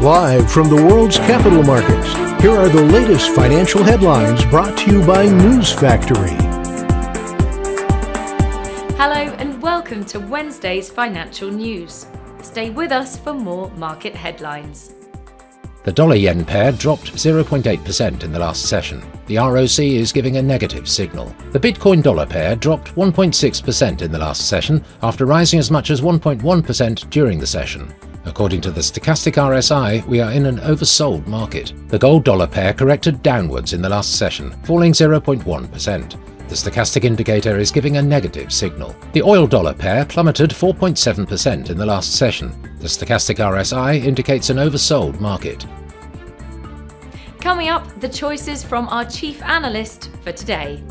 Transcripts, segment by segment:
Live from the world's capital markets, here are the latest financial headlines brought to you by News Factory. Hello and welcome to Wednesday's financial news. Stay with us for more market headlines. The dollar-yen pair dropped 0.8% in the last session. The ROC is giving a negative signal. The Bitcoin-dollar pair dropped 1.6% in the last session after rising as much as 1.1% during the session. According to the stochastic RSI, we are in an oversold market. The gold-dollar pair corrected downwards in the last session, falling 0.1%. The stochastic indicator is giving a negative signal. The oil-dollar pair plummeted 4.7% in the last session. The stochastic RSI indicates an oversold market. Coming up, the choices from our chief analyst for today.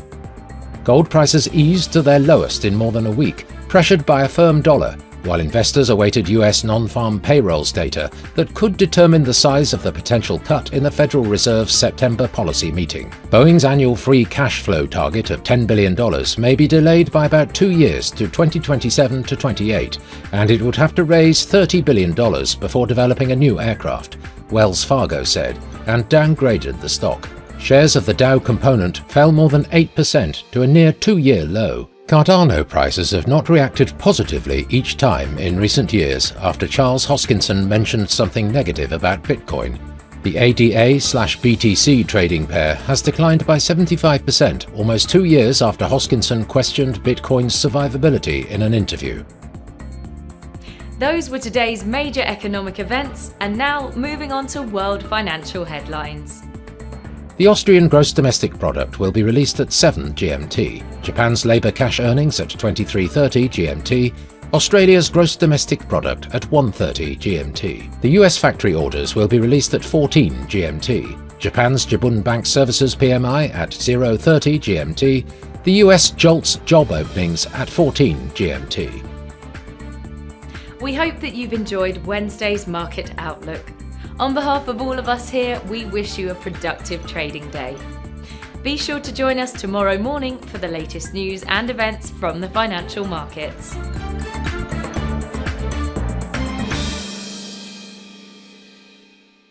Gold prices eased to their lowest in more than a week, pressured by a firm dollar, while investors awaited US non-farm payrolls data that could determine the size of the potential cut in the Federal Reserve's September policy meeting. Boeing's annual free cash flow target of $10 billion may be delayed by about 2 years to 2027 to 28, and it would have to raise $30 billion before developing a new aircraft, Wells Fargo said, and downgraded the stock. Shares of the Dow component fell more than 8% to a near 2-year low. Cardano prices have not reacted positively each time in recent years after Charles Hoskinson mentioned something negative about Bitcoin. The ADA/BTC trading pair has declined by 75%, almost 2 years after Hoskinson questioned Bitcoin's survivability in an interview. Those were today's major economic events, and now moving on to world financial headlines. The Austrian gross domestic product will be released at 7 GMT, Japan's labour cash earnings at 23:30 GMT, Australia's gross domestic product at 1:30 GMT. The US factory orders will be released at 14 GMT, Japan's Jibun Bank Services PMI at 0:30 GMT, the US JOLTS job openings at 14 GMT. We hope that you've enjoyed Wednesday's market outlook. On behalf of all of us here, we wish you a productive trading day. Be sure to join us tomorrow morning for the latest news and events from the financial markets.